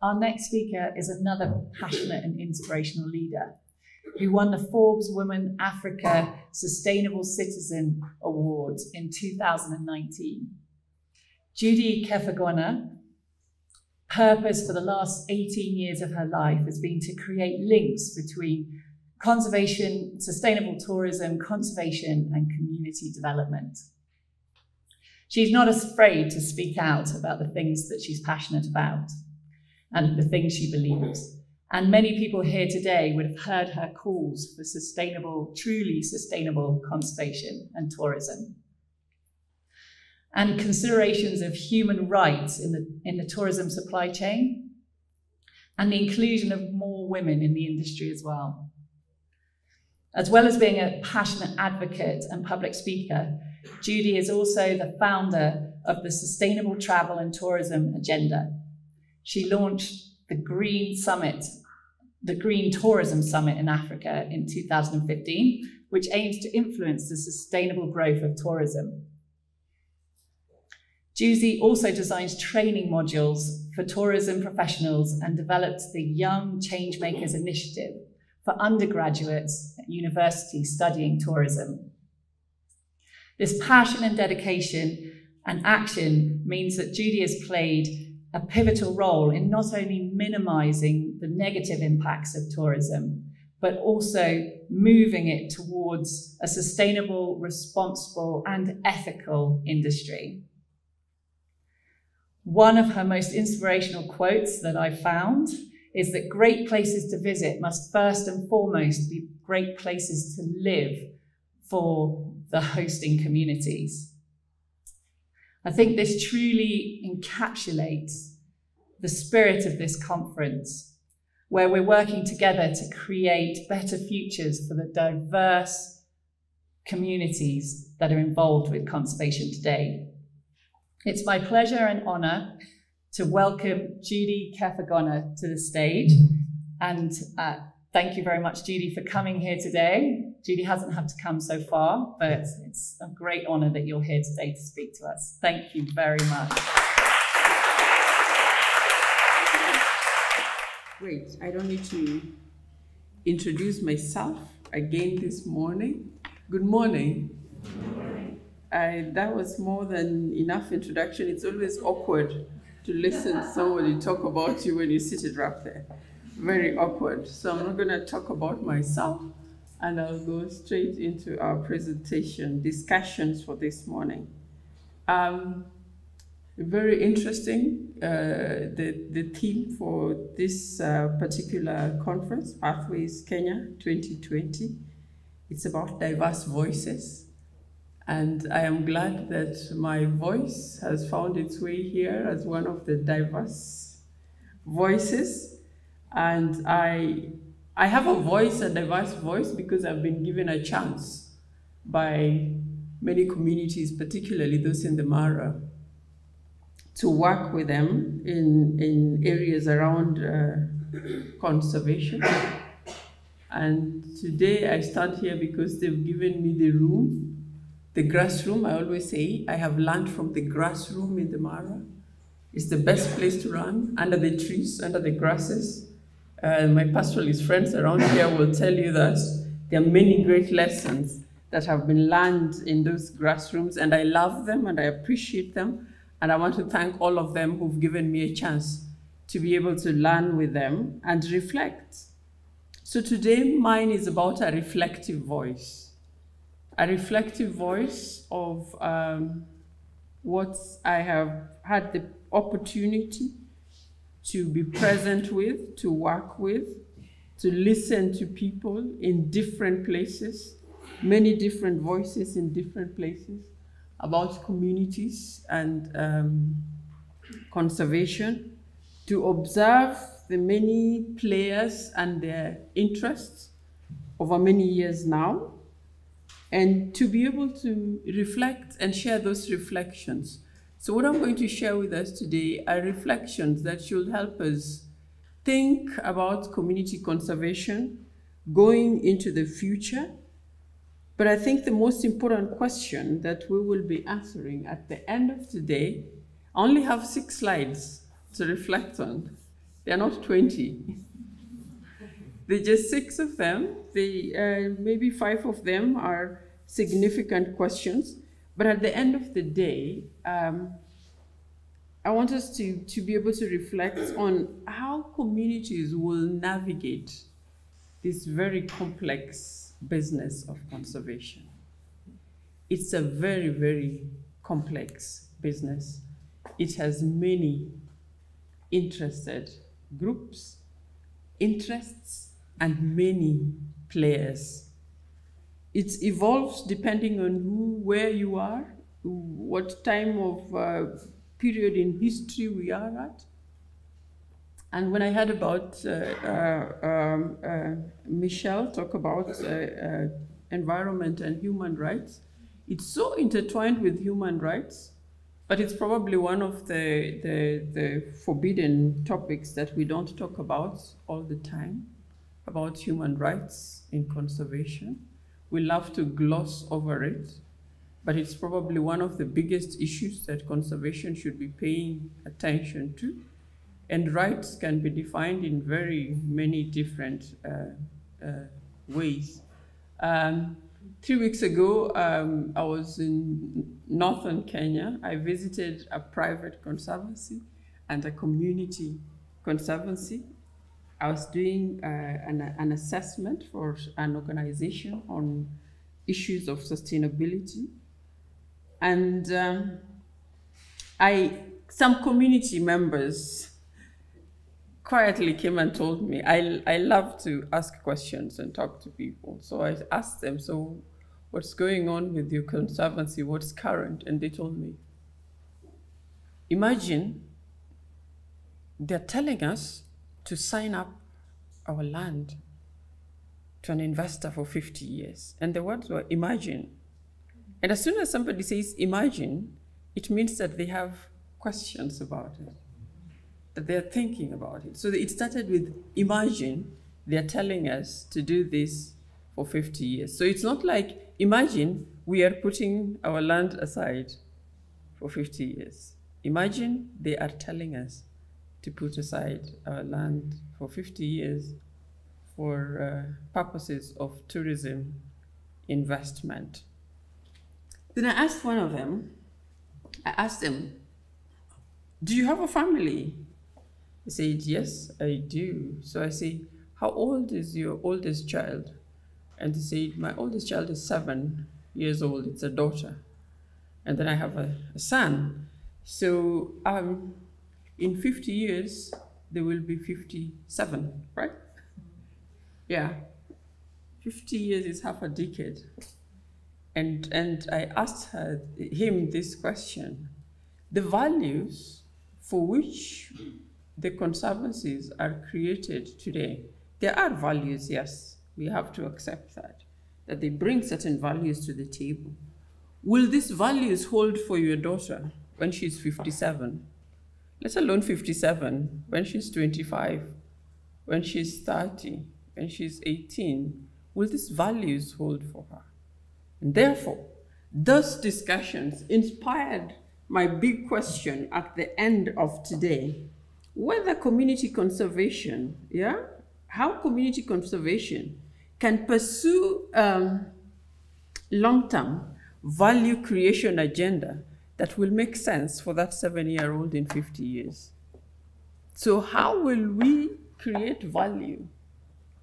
Our next speaker is another passionate and inspirational leader who won the Forbes Women Africa Sustainable Citizen Award in 2019. Judy Kepher purpose for the last 18 years of her life has been to create links between conservation, sustainable tourism, conservation, and community development. She's not afraid to speak out about the things that she's passionate about and the things she believes. And many people here today would have heard her calls for sustainable, truly sustainable conservation and tourism. And considerations of human rights in the tourism supply chain, and the inclusion of more women in the industry as well. As well as being a passionate advocate and public speaker, Judy is also the founder of the Sustainable Travel and Tourism Agenda. She launched the Green Tourism Summit in Africa in 2015, which aims to influence the sustainable growth of tourism. Judy also designs training modules for tourism professionals and developed the Young Changemakers Initiative for undergraduates at universities studying tourism. This passion and dedication and action means that Judy has played a pivotal role in not only minimizing the negative impacts of tourism, but also moving it towards a sustainable, responsible, and ethical industry. One of her most inspirational quotes that I found is that great places to visit must first and foremost be great places to live for the hosting communities. I think this truly encapsulates the spirit of this conference, where we're working together to create better futures for the diverse communities that are involved with conservation today. It's my pleasure and honor to welcome Judy Kepher to the stage. And thank you very much, Judy, for coming here today. Judy hasn't had to come so far, but it's a great honor that you're here today to speak to us. Thank you very much. Great, I don't need to introduce myself again this morning. Good morning. Good morning. That was more than enough introduction. It's always awkward to listen to somebody talk about you when you sit it up there. Very awkward. So I'm not going to talk about myself, and I'll go straight into our presentation discussions for this morning. Very interesting, the theme for this particular conference, Pathways Kenya 2020. It's about diverse voices. And I am glad that my voice has found its way here as one of the diverse voices. And I have a voice, a diverse voice, because I've been given a chance by many communities, particularly those in the Mara, to work with them in areas around conservation. And today I stand here because they've given me the room. The grass room, I always say, I have learned from the grass room in the Mara. It's the best place to run, under the trees, under the grasses. My pastoralist friends around here will tell you that there are many great lessons that have been learned in those grass rooms, and I love them and I appreciate them. And I want to thank all of them who've given me a chance to be able to learn with them and reflect. So today, mine is about a reflective voice. A reflective voice of what I have had the opportunity to be present with, to work with, to listen to people in different places, many different voices in different places about communities and conservation, to observe the many players and their interests over many years now, and to be able to reflect and share those reflections. So what I'm going to share with us today are reflections that should help us think about community conservation going into the future. But I think the most important question that we will be answering at the end of today, I only have 6 slides to reflect on. They're not 20. They're just 6 of them. Maybe 5 of them are significant questions. But at the end of the day, I want us to be able to reflect on how communities will navigate this very complex business of conservation. It's a very, very complex business. It has many interested groups, interests, and many players. It evolves depending on where you are, what time of period in history we are at. And when I heard about Michelle talk about environment and human rights, it's so intertwined with human rights, but it's probably one of the forbidden topics that we don't talk about all the time, about human rights in conservation. We love to gloss over it, but it's probably one of the biggest issues that conservation should be paying attention to. And rights can be defined in very many different ways. 3 weeks ago, I was in northern Kenya. I visited a private conservancy and a community conservancy. I was doing an assessment for an organization on issues of sustainability. And some community members quietly came and told me, I love to ask questions and talk to people. So I asked them, so what's going on with your conservancy? What's current? And they told me, imagine they're telling us to sign up our land to an investor for 50 years. And the words were imagine. And as soon as somebody says imagine, it means that they have questions about it, that they're thinking about it. So it started with imagine they're telling us to do this for 50 years. So it's not like imagine we are putting our land aside for 50 years. Imagine they are telling us to put aside our land for 50 years for purposes of tourism investment. Then I asked one of them, do you have a family? He said, yes, I do. So I say, how old is your oldest child? And he said, my oldest child is 7 years old. It's a daughter. And then I have a son. So in 50 years, they will be 57, right? Yeah. 50 years is half a decade. And I asked him this question. The values for which the conservancies are created today, there are values, yes. We have to accept that they bring certain values to the table. Will these values hold for your daughter when she's 57? Let alone 57, when she's 25, when she's 30, when she's 18, will these values hold for her? And therefore, those discussions inspired my big question at the end of today, whether community conservation, how community conservation can pursue long-term value creation agenda that will make sense for that 7-year-old in 50 years. So how will we create value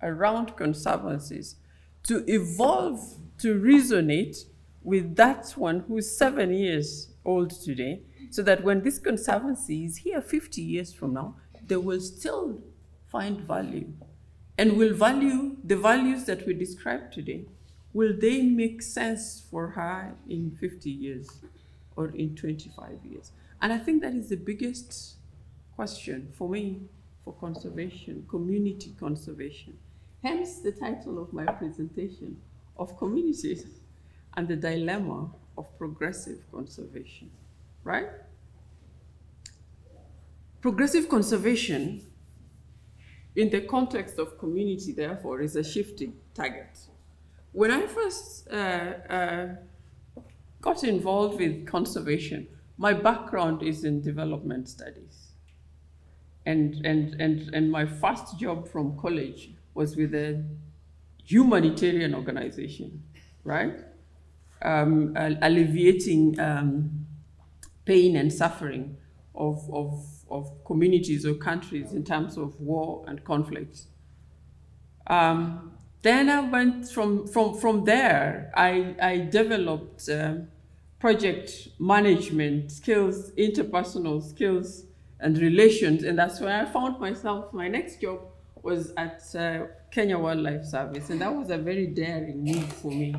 around conservancies to evolve, to resonate with that one who's 7 years old today, so that when this conservancy is here 50 years from now, they will still find value. And will value the values that we described today, will they make sense for her in 50 years or in 25 years? And I think that is the biggest question for me for conservation, community conservation. Hence the title of my presentation, of communities and the dilemma of progressive conservation, right? Progressive conservation in the context of community, therefore, is a shifting target. When I first got involved with conservation, my background is in development studies. And my first job from college was with a humanitarian organization, right? Alleviating pain and suffering of communities or countries in terms of war and conflict. Then I went from there, I developed project management skills, interpersonal skills and relations, and that's where I found myself. My next job was at Kenya Wildlife Service, and that was a very daring move for me.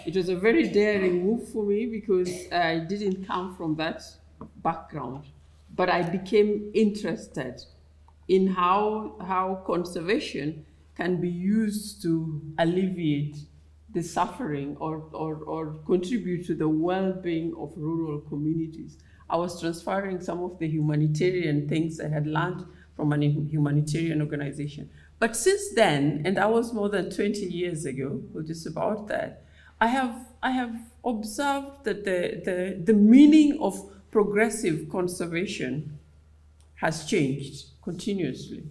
It was a very daring move for me because I didn't come from that background, but I became interested in how conservation can be used to alleviate the suffering or contribute to the well-being of rural communities. I was transferring some of the humanitarian things I had learned from a humanitarian organization. But since then, and that was more than 20 years ago, or just about that, I have observed that the meaning of progressive conservation has changed continuously.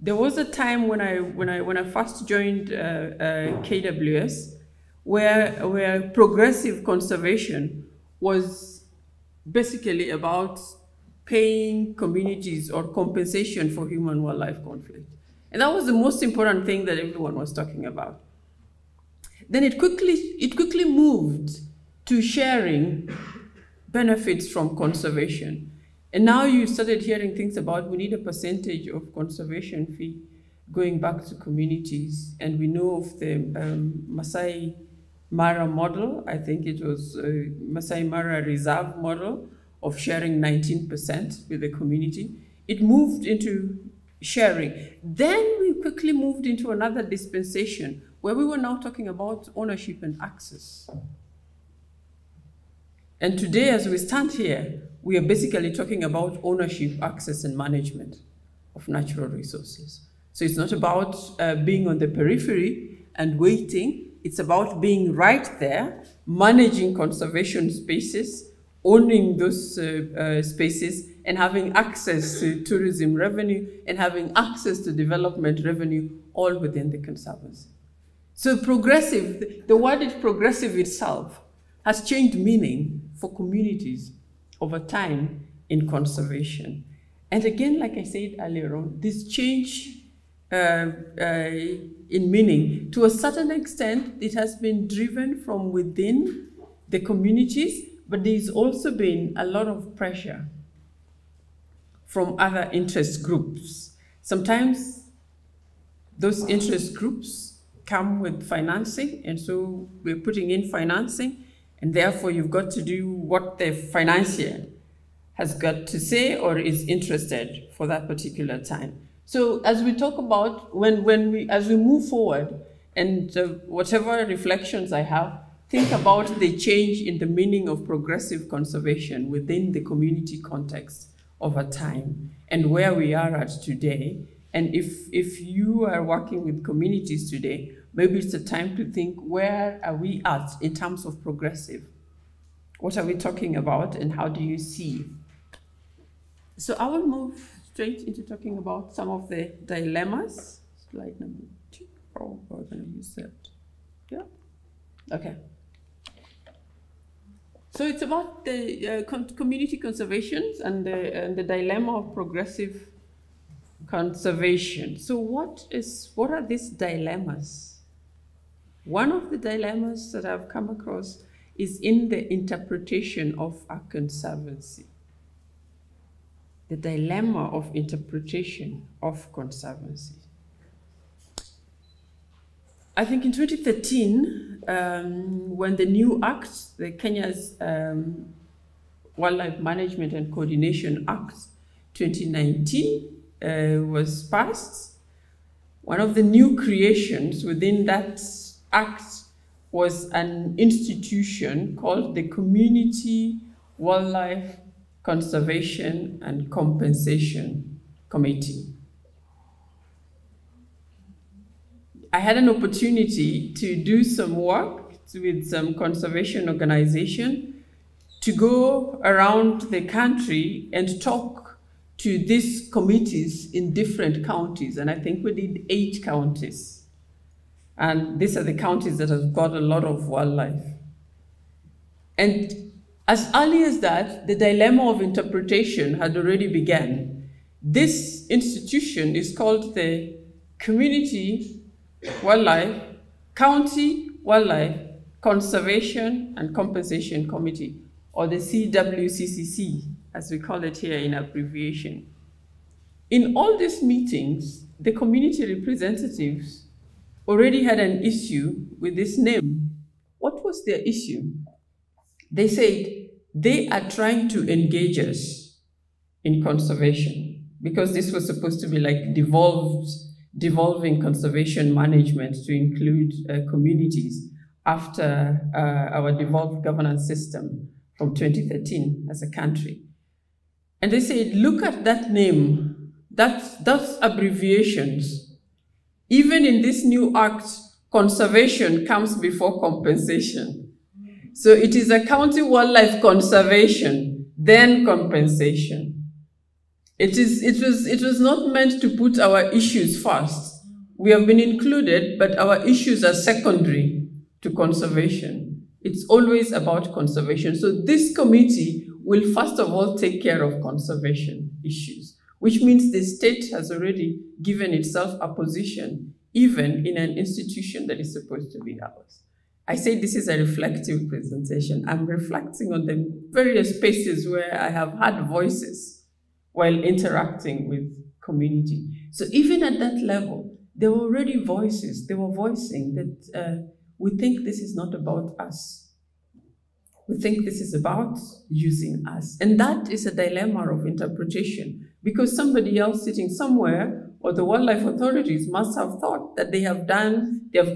There was a time when I first joined KWS where progressive conservation was basically about paying communities or compensation for human-wildlife conflict. And that was the most important thing that everyone was talking about. Then it quickly moved to sharing benefits from conservation. And now you started hearing things about we need a percentage of conservation fee going back to communities. And we know of the Masai Mara model. I think it was Masai Mara Reserve model of sharing 19% with the community. It moved into sharing. Then we quickly moved into another dispensation where we were now talking about ownership and access. And today, as we stand here, we are basically talking about ownership, access, and management of natural resources. So it's not about being on the periphery and waiting. It's about being right there, managing conservation spaces, owning those spaces, and having access to tourism revenue, and having access to development revenue, all within the Conservancy. So progressive, the word is progressive itself, has changed meaning for communities over time in conservation. And again, like I said earlier on, this change in meaning, to a certain extent, it has been driven from within the communities, but there's also been a lot of pressure from other interest groups. Sometimes those interest groups come with financing, and so we're putting in financing, and therefore you've got to do what the financier has got to say or is interested for that particular time. So as we talk about, as we move forward, and whatever reflections I have, think about the change in the meaning of progressive conservation within the community context over time and where we are at today. And if you are working with communities today, maybe it's a time to think, where are we at in terms of progressive? What are we talking about, and how do you see? So I will move straight into talking about some of the dilemmas. Slide number 2. Oh, we're going to use that. Yeah? Okay. So it's about the community conservation and the dilemma of progressive conservation. So what are these dilemmas? One of the dilemmas that I've come across is in the interpretation of a conservancy. The dilemma of interpretation of conservancy. I think in 2013, when the new act, the Kenya's Wildlife Management and Coordination Act 2019 was passed, one of the new creations within that act was an institution called the Community Wildlife Conservation and Compensation Committee. I had an opportunity to do some work with some conservation organization to go around the country and talk to these committees in different counties, and I think we did 8 counties. And these are the counties that have got a lot of wildlife. And as early as that, the dilemma of interpretation had already begun. This institution is called the Community Wildlife, County Wildlife Conservation and Compensation Committee, or the CWCCC, as we call it here in abbreviation. In all these meetings, the community representatives already had an issue with this name. What was their issue? They said they are trying to engage us in conservation, because this was supposed to be like devolving conservation management to include communities after our devolved governance system from 2013 as a country. And they said, look at that name, that's abbreviations. Even in this new act, conservation comes before compensation. So it is a county wildlife conservation, then compensation. It was not meant to put our issues first. We have been included, but our issues are secondary to conservation. It's always about conservation. So this committee will first of all take care of conservation issues, which means the state has already given itself a position, even in an institution that is supposed to be ours. I say this is a reflective presentation. I'm reflecting on the various spaces where I have had voices while interacting with community. So even at that level, there were already voices. They were voicing that we think this is not about us. We think this is about using us. And that is a dilemma of interpretation, because somebody else sitting somewhere, or the wildlife authorities, must have thought that they have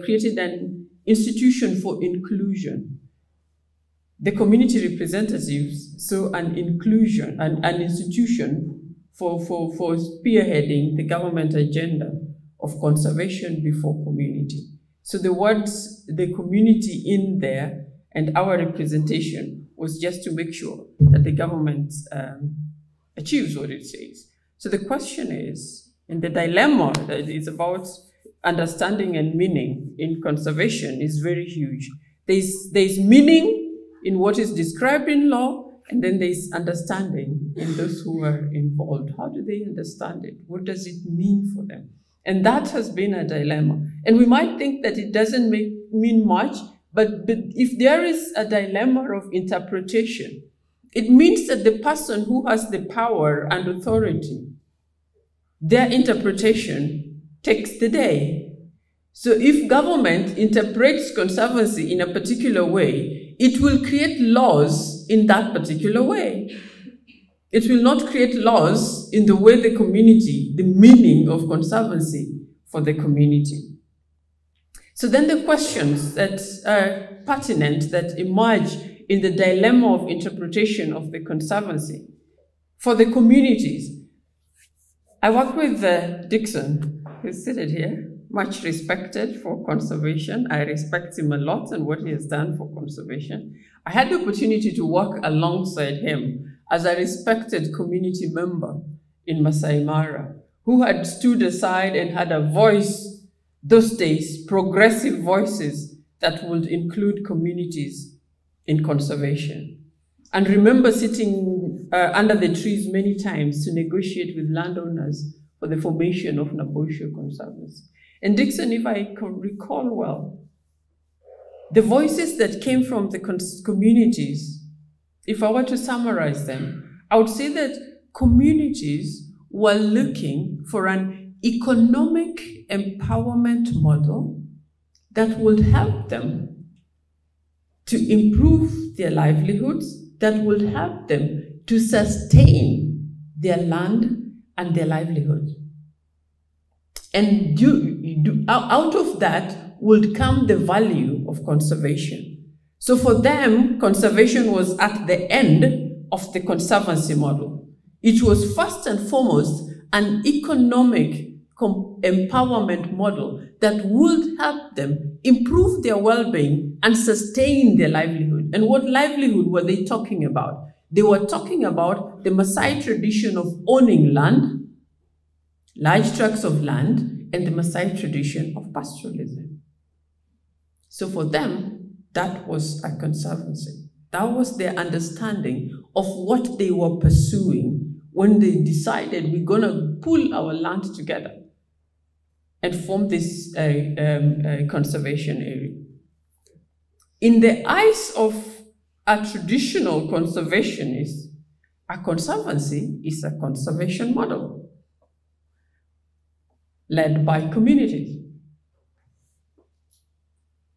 created an institution for inclusion. The community representatives saw an inclusion, an institution for spearheading the government agenda of conservation before community. So the words, the community in there, and our representation was just to make sure that the government achieves what it says. So the question is, and the dilemma that is about understanding and meaning in conservation is very huge. There's meaning in what is described in law, and then there's understanding in those who are involved. How do they understand it? What does it mean for them? And that has been a dilemma. And we might think that it doesn't mean much, but if there is a dilemma of interpretation, it means that the person who has the power and authority, their interpretation takes the day. So if government interprets conservancy in a particular way, it will create laws in that particular way. It will not create laws in the way the community, the meaning of conservancy for the community. So then the questions that are pertinent, that emerge in the dilemma of interpretation of the conservancy for the communities. I work with Dixon, who's seated here, much respected for conservation. I respect him a lot and what he has done for conservation. I had the opportunity to work alongside him as a respected community member in Masai Mara, who had stood aside and had a voice those days, progressive voices that would include communities in conservation. And remember sitting under the trees many times to negotiate with landowners for the formation of Nabosho Conservancy. And Dixon, if I can recall well, the voices that came from the communities, if I were to summarize them, I would say that communities were looking for an economic empowerment model that would help them to improve their livelihoods, that would help them to sustain their land and their livelihood. And out of that would come the value of conservation. So for them, conservation was at the end of the conservancy model. It was first and foremost an economic empowerment model that would help them improve their well-being and sustain their livelihood. And what livelihood were they talking about? They were talking about the Maasai tradition of owning land, large tracts of land, and the Maasai tradition of pastoralism. So for them, that was a conservancy. That was their understanding of what they were pursuing when they decided we're going to pull our land together and form this conservation area. In the eyes of a traditional conservationist, a conservancy is a conservation model led by communities.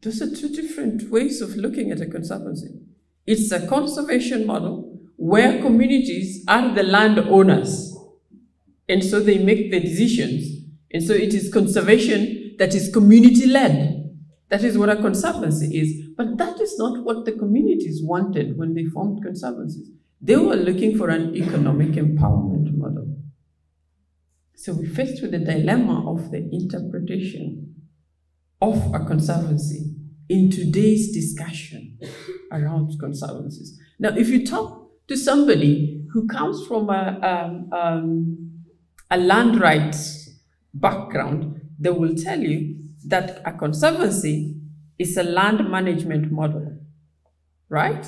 Those are two different ways of looking at a conservancy. It's a conservation model where communities are the landowners, and so they make the decisions. And so it is conservation that is community-led. That is what a conservancy is. But that is not what the communities wanted when they formed conservancies. They were looking for an economic empowerment model. So we're faced with the dilemma of the interpretation of a conservancy in today's discussion around conservancies. Now, if you talk to somebody who comes from a land rights background, they will tell you that a conservancy is a land management model, right?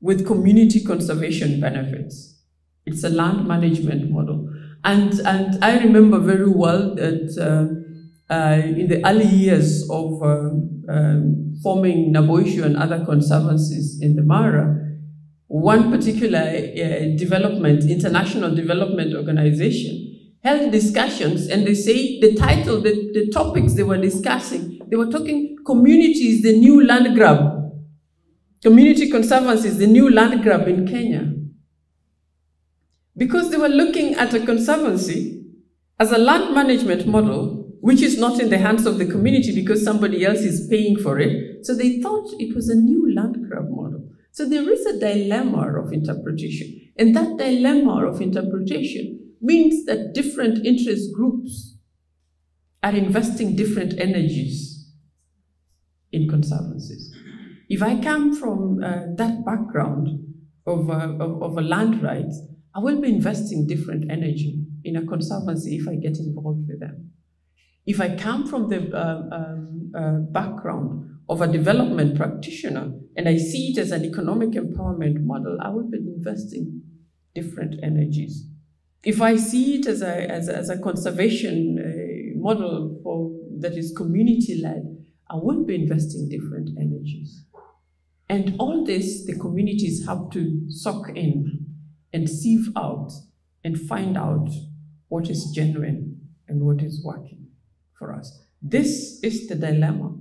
With community conservation benefits. It's a land management model. And I remember very well that in the early years of forming Naboishu and other conservancies in the Mara, one particular international development organization held discussions, and they say the title, the topics they were discussing, they were talking communities, the new land grab. Community conservancy is the new land grab in Kenya. Because they were looking at a conservancy as a land management model, which is not in the hands of the community because somebody else is paying for it. So they thought it was a new land grab model. So there is a dilemma of interpretation. And that dilemma of interpretation means that different interest groups are investing different energies in conservancies. If I come from that background of a land rights, I will be investing different energy in a conservancy if I get involved with them. If I come from the background of a development practitioner and I see it as an economic empowerment model, I will be investing different energies. If I see it as a conservation model that is community-led, I will be investing different energies. And all this, the communities have to soak in and sieve out and find out what is genuine and what is working for us. This is the dilemma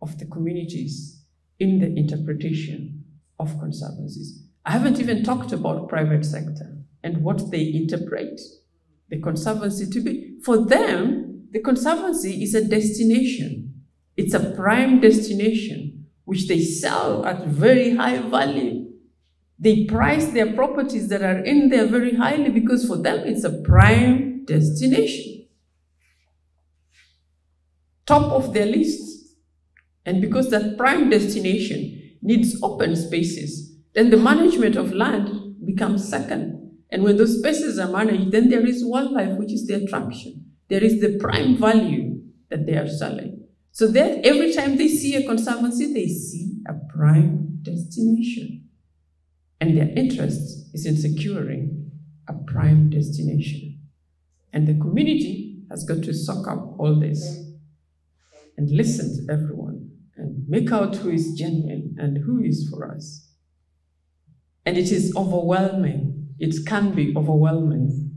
of the communities in the interpretation of conservancies. I haven't even talked about private sector and what they interpret the conservancy to be. For them, the conservancy is a destination. It's a prime destination, which they sell at very high value. They price their properties that are in there very highly because for them it's a prime destination. Top of their list. And because that prime destination needs open spaces, then the management of land becomes second. And when those spaces are managed, then there is wildlife, which is the attraction. There is the prime value that they are selling. So that every time they see a conservancy, they see a prime destination. And their interest is in securing a prime destination. And the community has got to soak up all this and listen to everyone and make out who is genuine and who is for us. And it is overwhelming. It can be overwhelming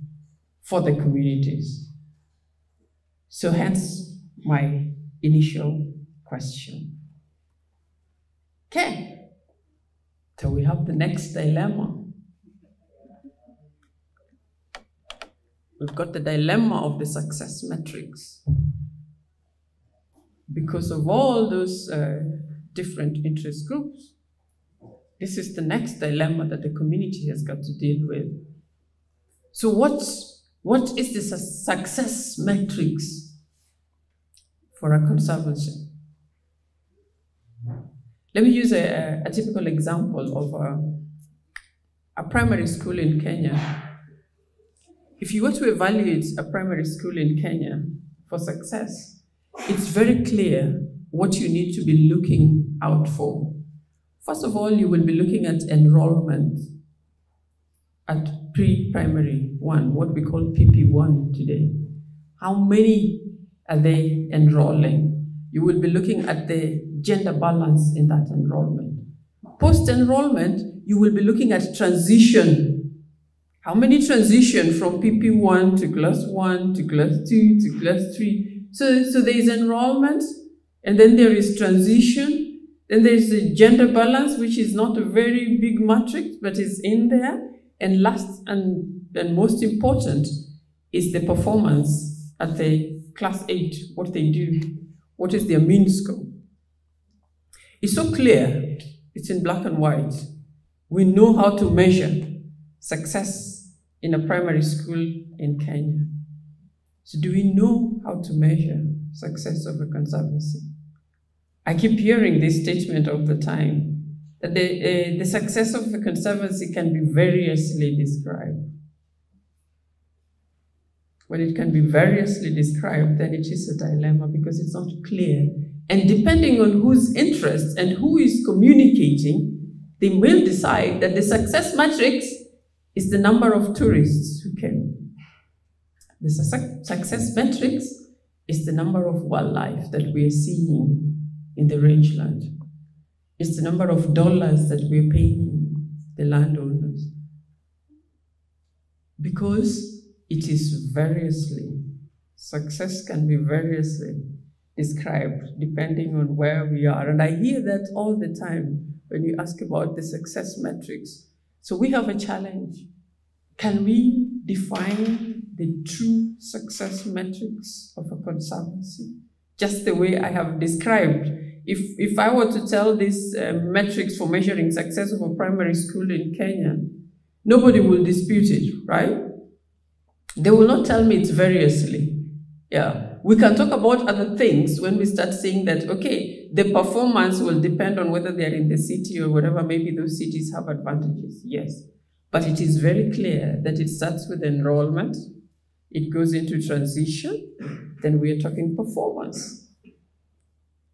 for the communities. So hence my initial question. Okay. So we have the next dilemma. We've got the dilemma of the success metrics. Because of all those different interest groups, this is the next dilemma that the community has got to deal with. So what is the success metrics for a conservancy? Let me use a typical example a primary school in Kenya, if you were to evaluate a primary school in Kenya for success, it's very clear what you need to be looking out for. First of all, you will be looking at enrollment at pre-primary one, what we call PP1 today. How many are they enrolling? You will be looking at the gender balance in that enrollment. Post-enrollment, you will be looking at transition. How many transition from PP1 to class 1 to class 2 to class 3? So there is enrollment, and then there is transition, then there is the gender balance, which is not a very big matrix, but is in there. And last and most important is the performance at the class 8, what they do, what is their mean score. It's so clear, it's in black and white. We know how to measure success in a primary school in Kenya. So do we know how to measure success of a conservancy? I keep hearing this statement all the time, that the success of a conservancy can be variously described. When it can be variously described, then it is a dilemma because it's not clear. And depending on whose interest and who is communicating, they will decide that the success matrix is the number of tourists who came. The success matrix is the number of wildlife that we are seeing in the rangeland. It's the number of dollars that we're paying the landowners. Because it is variously, success can be variously described depending on where we are. And I hear that all the time when you ask about the success metrics. So we have a challenge. Can we define the true success metrics of a conservancy? Just the way I have described. If I were to tell these metrics for measuring success of a primary school in Kenya, nobody will dispute it, right? They will not tell me it's variously. Yeah, we can talk about other things when we start saying that, okay, the performance will depend on whether they're in the city or whatever, maybe those cities have advantages, yes. But it is very clear that it starts with enrollment, it goes into transition, then we are talking performance.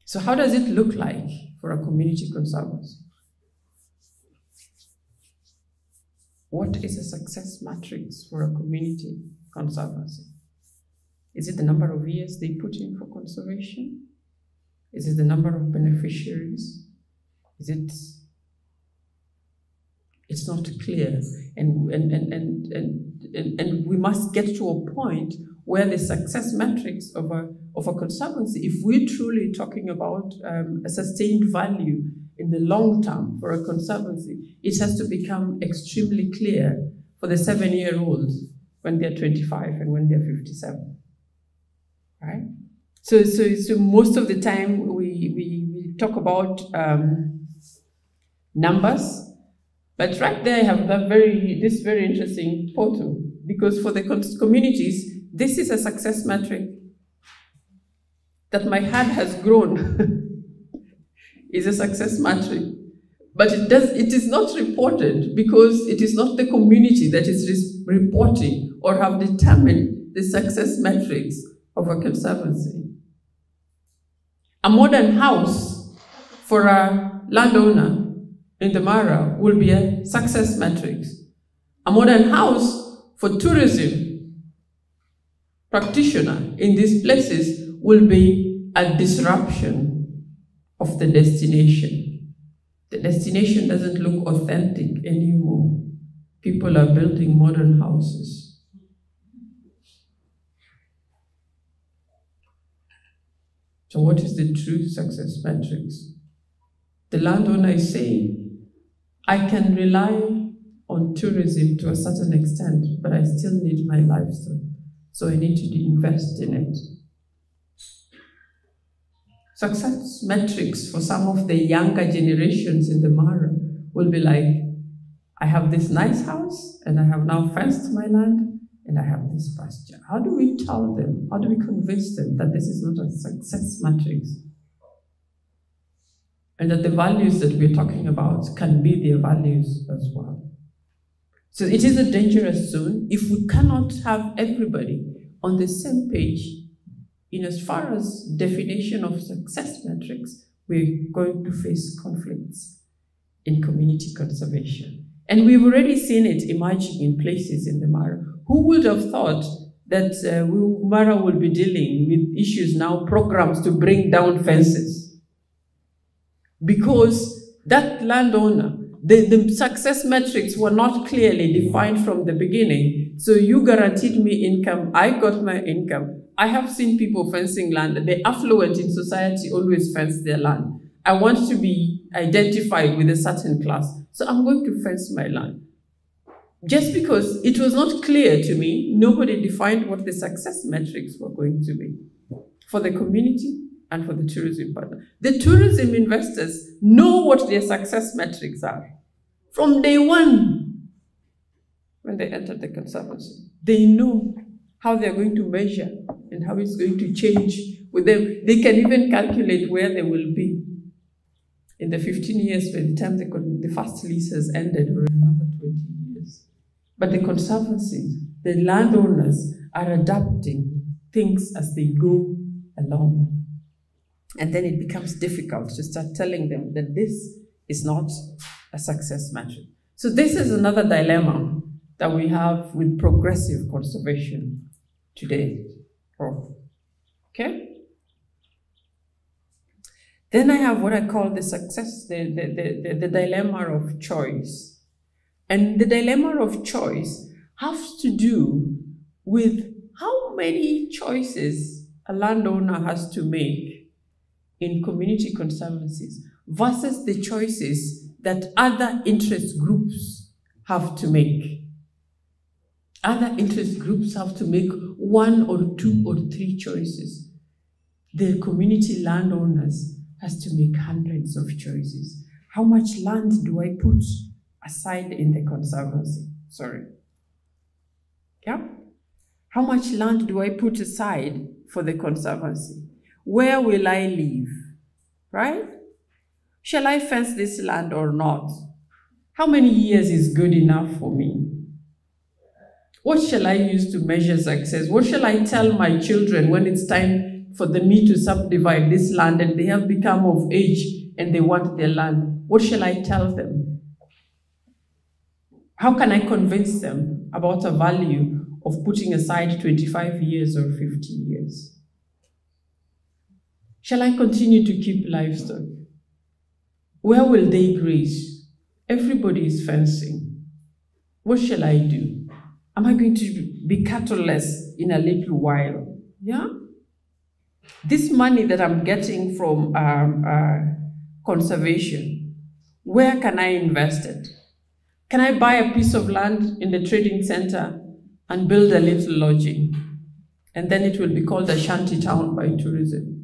So how does it look like for a community conservancy? What is a success matrix for a community conservancy? Is it the number of years they put in for conservation? Is it the number of beneficiaries? It's not clear. And we must get to a point where the success metrics of a conservancy, if we're truly talking about a sustained value in the long term for a conservancy, it has to become extremely clear for the 7-year-olds when they're 25 and when they're 57, right? So most of the time we talk about numbers, but right there I have this very interesting photo, because for the communities, this is a success metric that my hand has grown is a success metric. But it is not reported because it is not the community that is reporting or have determined the success metrics of a conservancy. A modern house for a landowner in the Mara will be a success metric. A modern house for tourism practitioner in these places will be a disruption of the destination. The destination doesn't look authentic anymore. People are building modern houses. So what is the true success metrics? The landowner is saying, I can rely on tourism to a certain extent, but I still need my livestock. So I need to invest in it. Success metrics for some of the younger generations in the Mara will be like, I have this nice house, and I have now fenced my land, and I have this pasture. How do we tell them? How do we convince them that this is not a success matrix? And that the values that we're talking about can be their values as well. So it is a dangerous zone if we cannot have everybody on the same page in as far as definition of success metrics. We're going to face conflicts in community conservation. And we've already seen it emerging in places in the Mara. Who would have thought that Mara will be dealing with issues now, programs to bring down fences? Because that landowner, the success metrics were not clearly defined from the beginning. So you guaranteed me income, I got my income. I have seen people fencing land. The affluent in society always fence their land. I want to be identified with a certain class, so I'm going to fence my land. Just because it was not clear to me, nobody defined what the success metrics were going to be for the community and for the tourism partner. The tourism investors know what their success metrics are. From day one, when they enter the Conservancy, they know how they're going to measure and how it's going to change with them. They can even calculate where they will be in the 15 years by the time the first lease has ended, or another 20 years. But the Conservancy, the landowners are adapting things as they go along. And then it becomes difficult to start telling them that this is not a success metric. So this is another dilemma that we have with progressive conservation today. Okay? Then I have what I call the success, the dilemma of choice. And the dilemma of choice has to do with how many choices a landowner has to make in community conservancies versus the choices that other interest groups have to make. Other interest groups have to make 1 or 2 or 3 choices. The community landowners has to make hundreds of choices. How much land do I put aside in the Conservancy? Sorry. Yeah? How much land do I put aside for the Conservancy? Where will I live? Right? Shall I fence this land or not? How many years is good enough for me? What shall I use to measure success? What shall I tell my children when it's time for me to subdivide this land and they have become of age and they want their land? What shall I tell them? How can I convince them about the value of putting aside 25 years or 50 years? Shall I continue to keep livestock? Where will they graze? Everybody is fencing. What shall I do? Am I going to be cattleless in a little while? Yeah? This money that I'm getting from conservation, where can I invest it? Can I buy a piece of land in the trading center and build a little lodging? And then it will be called a shanty town by tourism.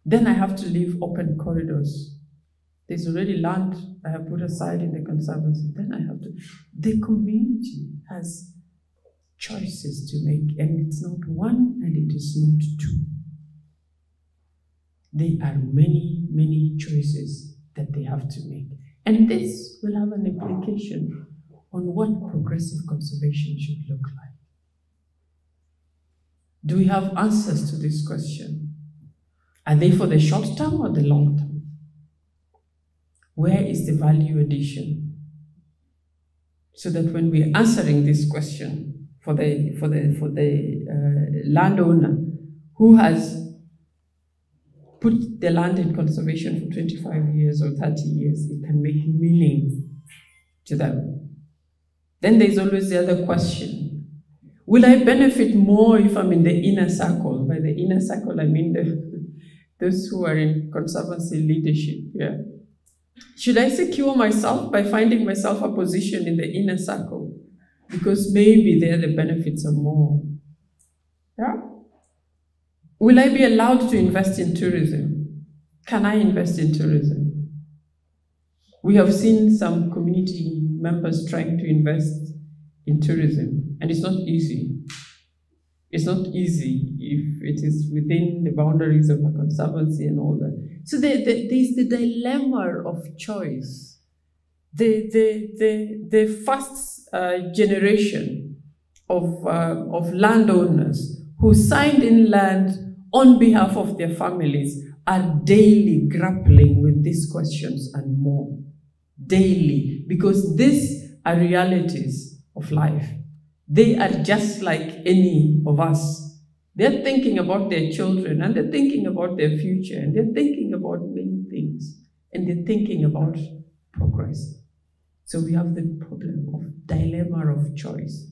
Then I have to leave open corridors. There's already land I have put aside in the Conservancy. Then I have to. The community has choices to make, and it's not one and it is not two. There are many, many choices that they have to make. And this will have an implication on what progressive conservation should look like. Do we have answers to this question? Are they for the short term or the long term? Where is the value addition? So that when we're answering this question for the landowner who has put the land in conservation for 25 years or 30 years, it can make meaning to them. Then there's always the other question. Will I benefit more if I'm in the inner circle? By the inner circle, I mean those who are in conservancy leadership. Yeah. Should I secure myself by finding myself a position in the inner circle? Because maybe there the benefits are more. Yeah? Will I be allowed to invest in tourism? Can I invest in tourism? We have seen some community members trying to invest in tourism, and it's not easy. It's not easy if it is within the boundaries of a conservancy and all that. So there's the dilemma of choice. The first generation of landowners who signed in land on behalf of their families are daily grappling with these questions and more. Daily, because these are realities of life. They are just like any of us. They're thinking about their children, and they're thinking about their future, and they're thinking about many things, and they're thinking about progress. So we have the problem of dilemma of choice.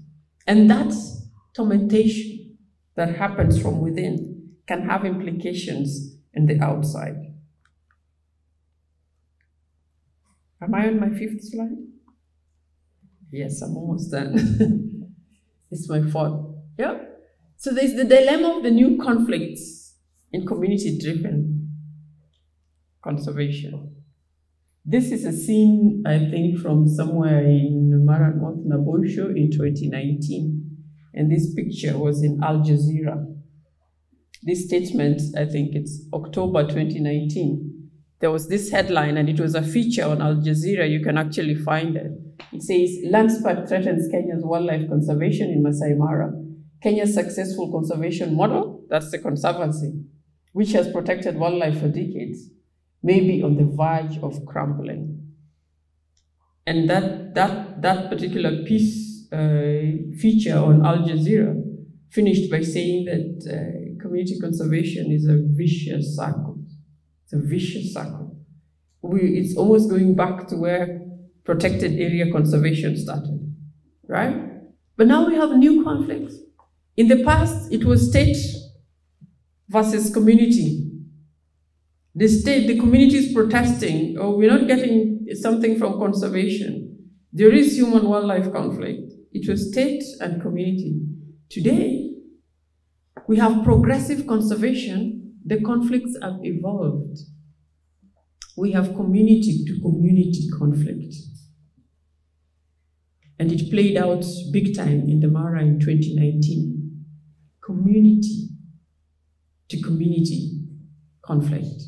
And that's tormentation that happens from within, can have implications in the outside. Am I on my 5th slide? Yes, I'm almost done. It's my 4th. Yeah. So there's the dilemma of the new conflicts in community-driven conservation. This is a scene, I think, from somewhere in Mara North Nabosho in 2019. And this picture was in Al Jazeera. This statement, I think it's October 2019. There was this headline, and it was a feature on Al Jazeera. You can actually find it. It says, Landspark threatens Kenya's wildlife conservation in Masai Mara. Kenya's successful conservation model, that's the Conservancy, which has protected wildlife for decades, may be on the verge of crumbling. And that particular piece, feature on Al Jazeera, finished by saying that community conservation is a vicious circle. It's a vicious circle. It's almost going back to where protected area conservation started, right? But now we have new conflicts. In the past, it was state versus community. The community is protesting, oh, we're not getting something from conservation. There is human-wildlife conflict. It was state and community. Today, we have progressive conservation. The conflicts have evolved. We have community-to-community conflict. And it played out big time in the Mara in 2019. Community-to-community conflict.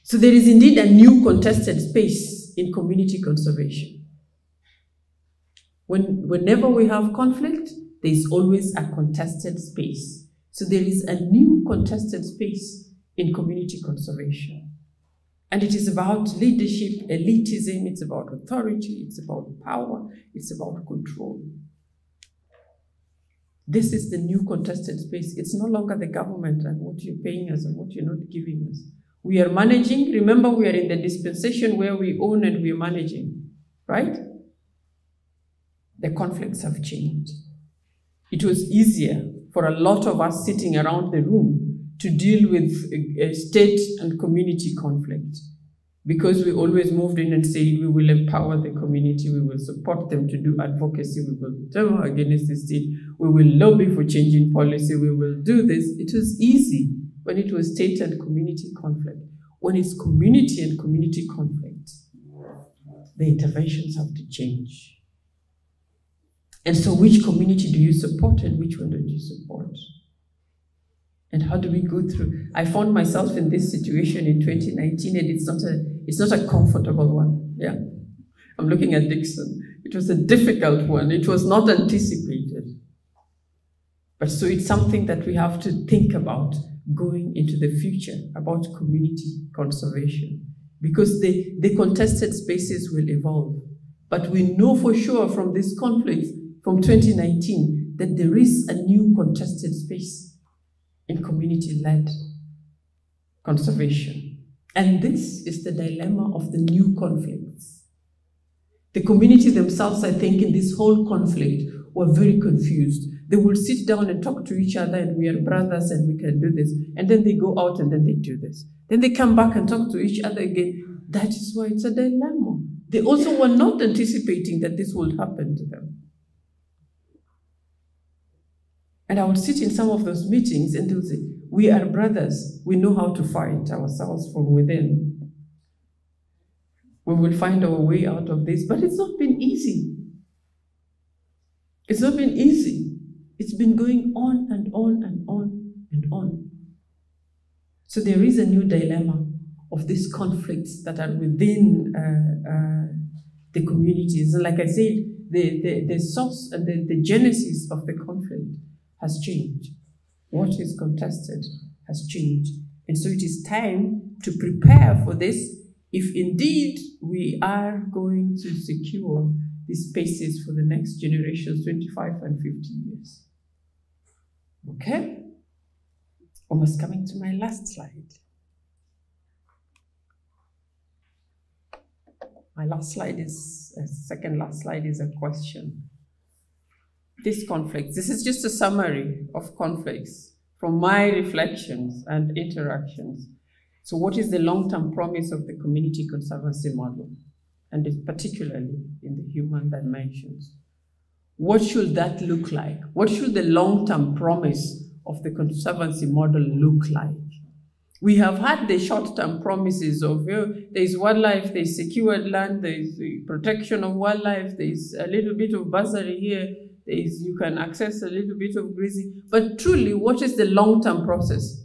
So there is indeed a new contested space in community conservation. Whenever we have conflict, there is always a contested space. So there is a new contested space in community conservation. And it is about leadership, elitism, it's about authority, it's about power, it's about control. This is the new contested space. It's no longer the government and what you're paying us and what you're not giving us. We are managing. Remember, we are in the dispensation where we own and we're managing, right? The conflicts have changed. It was easier for a lot of us sitting around the room to deal with state and community conflict, because we always moved in and said we will empower the community, we will support them to do advocacy, we will demo against the state, we will lobby for changing policy, we will do this. It was easy when it was state and community conflict. When it's community and community conflict, the interventions have to change. And so which community do you support and which one don't you support? And how do we go through? I found myself in this situation in 2019, and it's not a comfortable one. Yeah. I'm looking at Dixon. It was a difficult one. It was not anticipated. But so it's something that we have to think about going into the future, about community conservation, because the contested spaces will evolve. But we know for sure from this conflict from 2019 that there is a new contested space in community-led conservation. And this is the dilemma of the new conflicts. The community themselves, I think, in this whole conflict were very confused. They will sit down and talk to each other, and we are brothers and we can do this. And then they go out and then they do this. Then they come back and talk to each other again. That is why it's a dilemma. They also were not anticipating that this would happen to them. And I would sit in some of those meetings and they would say, we are brothers. We know how to fight ourselves from within. We will find our way out of this. But it's not been easy. It's not been easy. It's been going on and on and on and on. So there is a new dilemma of these conflicts that are within the communities. And like I said, the source and the genesis of the conflict has changed. What is contested has changed. And so it is time to prepare for this if indeed we are going to secure these spaces for the next generations, 25 and 50 years. Okay? Almost coming to my last slide. My last slide is, second last slide is a question. This conflict, this is just a summary of conflicts from my reflections and interactions. So what is the long-term promise of the community conservancy model? And particularly in the human dimensions. What should that look like? What should the long-term promise of the conservancy model look like? We have had the short-term promises of there is wildlife, there is secured land, there is the protection of wildlife, there is a little bit of bursary here, there is you can access a little bit of grazing. But truly, what is the long-term promise?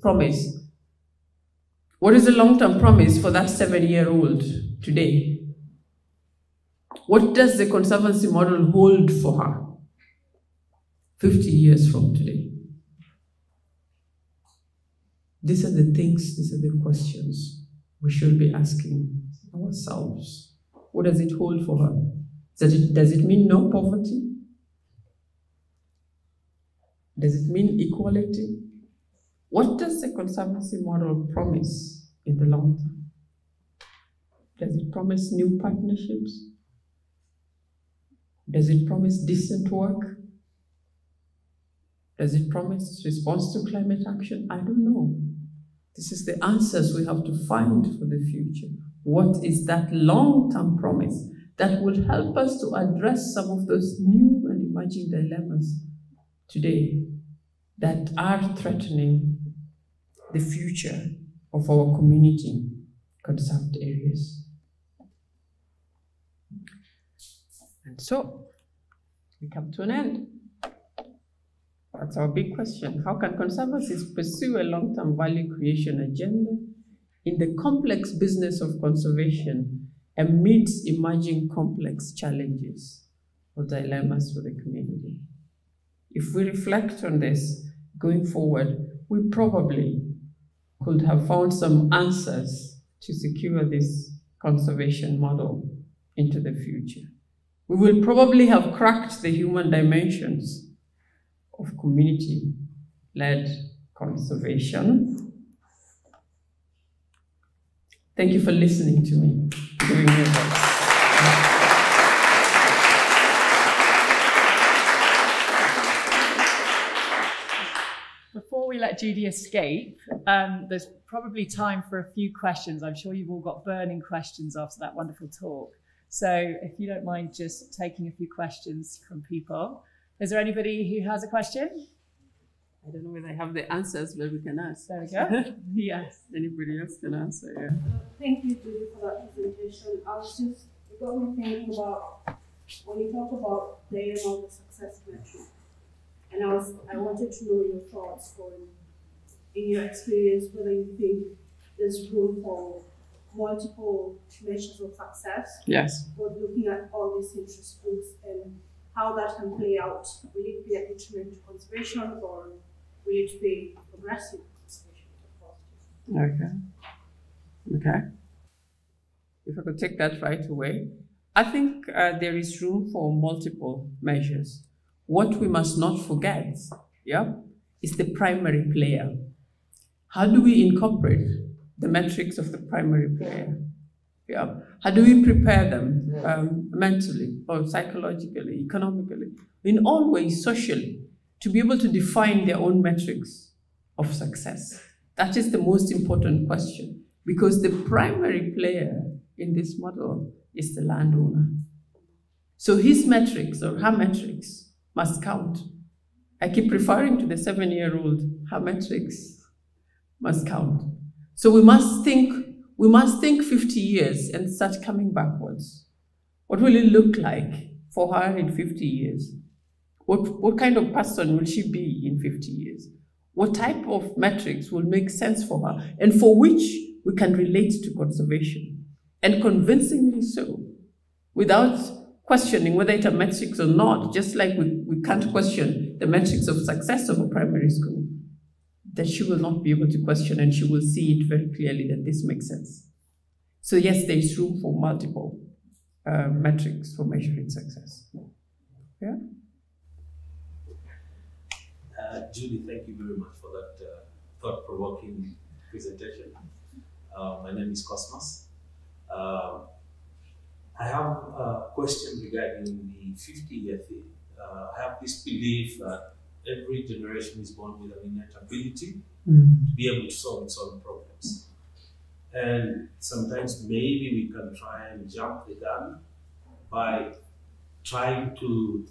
What is the long-term promise for that 7-year-old today? What does the conservancy model hold for her 50 years from today? These are the things, these are the questions we should be asking ourselves. What does it hold for her? Does it mean no poverty? Does it mean equality? What does the conservancy model promise in the long term? Does it promise new partnerships? Does it promise decent work? Does it promise response to climate action? I don't know. This is the answers we have to find for the future. What is that long-term promise that will help us to address some of those new and emerging dilemmas today that are threatening the future of our community conserved areas? And so, we come to an end. That's our big question. How can conservancies pursue a long-term value creation agenda in the complex business of conservation amidst emerging complex challenges or dilemmas for the community? If we reflect on this going forward, we probably could have found some answers to secure this conservation model into the future. We will probably have cracked the human dimensions of community-led conservation. Thank you for listening to me. Before we let Judy escape, there's probably time for a few questions. I'm sure you've all got burning questions after that wonderful talk. So if you don't mind just taking a few questions from people. Is there anybody who has a question? I don't know whether I have the answers, but we can ask. There we go. Yes. Anybody else can answer, yeah. Thank you, Judy, for that presentation. It got me thinking about when you talk about the aim of the success metric. And I wanted to know your thoughts in your experience, whether you think there's room for multiple measures of success. Yes. But looking at all these interest groups and how that can play out. Will it be a detriment to conservation or will it be progressive conservation? Okay. If I could take that right away, I think there is room for multiple measures. What we must not forget, is the primary player. How do we incorporate the metrics of the primary player? How do we prepare them mentally or psychologically, economically, in all ways, socially, to be able to define their own metrics of success? That is the most important question, because the primary player in this model is the landowner. So his metrics or her metrics must count. I keep referring to the 7-year-old, her metrics must count. So we must think 50 years and start coming backwards. What will it look like for her in 50 years? What kind of person will she be in 50 years? What type of metrics will make sense for her and for which we can relate to conservation, and convincingly so, without questioning whether it's a metrics or not, just like we can't question the metrics of success of a primary school, that she will not be able to question, and she will see it very clearly that this makes sense. So yes, there is room for multiple metrics for measuring success. Yeah. Judy, thank you very much for that thought-provoking presentation. My name is Cosmos. I have a question regarding the 50-year thing. I have this belief that every generation is born with an innate ability to be able to solve its own problems. And sometimes maybe we can try and jump the gun by trying to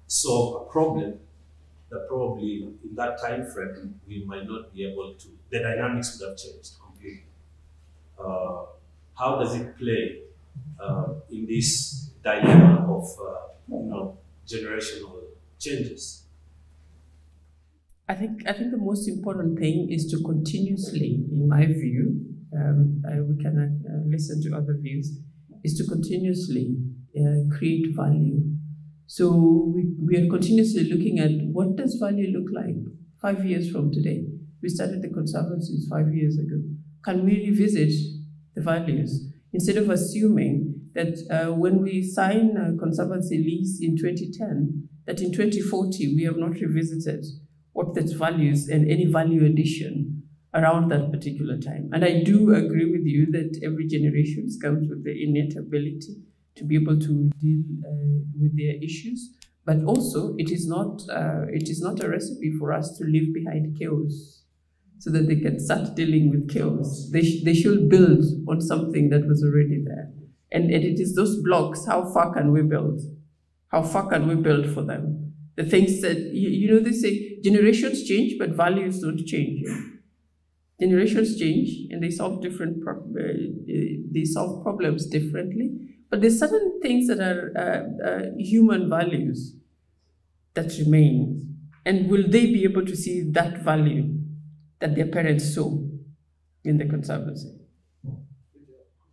solve a problem that probably in that time frame we might not be able to. The dynamics would have changed completely. How does it play in this dilemma of generational changes? I think the most important thing is to continuously, in my view, we can listen to other views, is to continuously create value. So we are continuously looking at what does value look like 5 years from today. We started the Consultancy 5 years ago. Can we revisit the values? Instead of assuming that when we sign a Consultancy lease in 2010, that in 2040 we have not revisited what that values and any value addition around that particular time. And I do agree with you that every generation comes with the innate ability to be able to deal with their issues, but also it is not a recipe for us to leave behind chaos so that they can start dealing with chaos. They should build on something that was already there. And it is those blocks, how far can we build? How far can we build for them? The things that, they say generations change, but values don't change. Generations change and they solve problems differently. But there's certain things that are human values that remain. And will they be able to see that value that their parents saw in the Conservancy?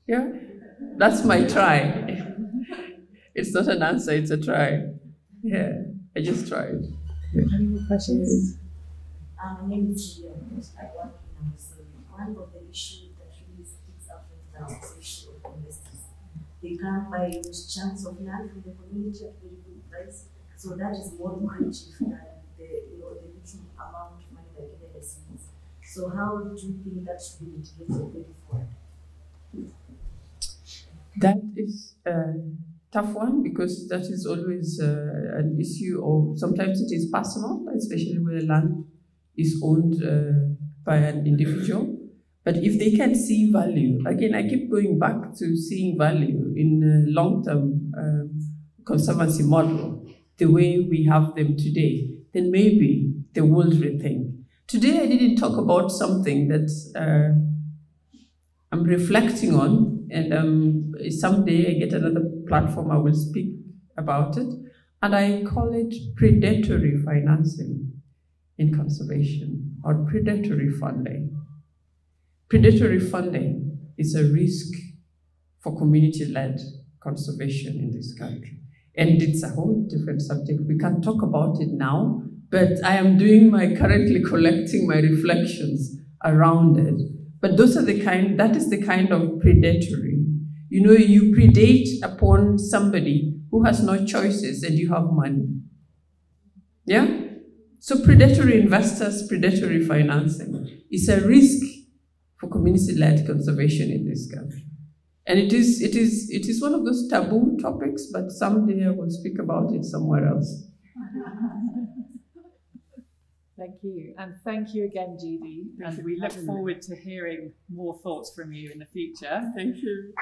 Yeah? That's my try. It's not an answer, it's a try. Yeah, I just tried. Any more questions? My name is Judy. I work in one of the issues that really sticks out with that is the issue of investors. They can't buy huge chunks of land from the community at very good price. So that is more lucrative than the little amount of money that the receives. So how do you think that should be mitigated going forward? That is a tough one, because that is always an issue of, sometimes it is personal, especially where land is owned by an individual. But if they can see value, again, I keep going back to seeing value in a long-term conservancy model, the way we have them today, then maybe they will rethink. Today, I didn't talk about something that I'm reflecting on, and someday I get another platform, I will speak about it, and I call it predatory financing in conservation, or predatory funding. Predatory funding is a risk for community-led conservation in this country. And it's a whole different subject. We can't talk about it now, but I am currently collecting my reflections around it. But that is the kind of predatory. You predate upon somebody who has no choices and you have money. Yeah? So predatory investors, predatory financing is a risk for community-led conservation in this country. And it is one of those taboo topics, but someday I will speak about it somewhere else. Thank you. And thank you again, Judy. And we look forward to hearing more thoughts from you in the future. Thank you.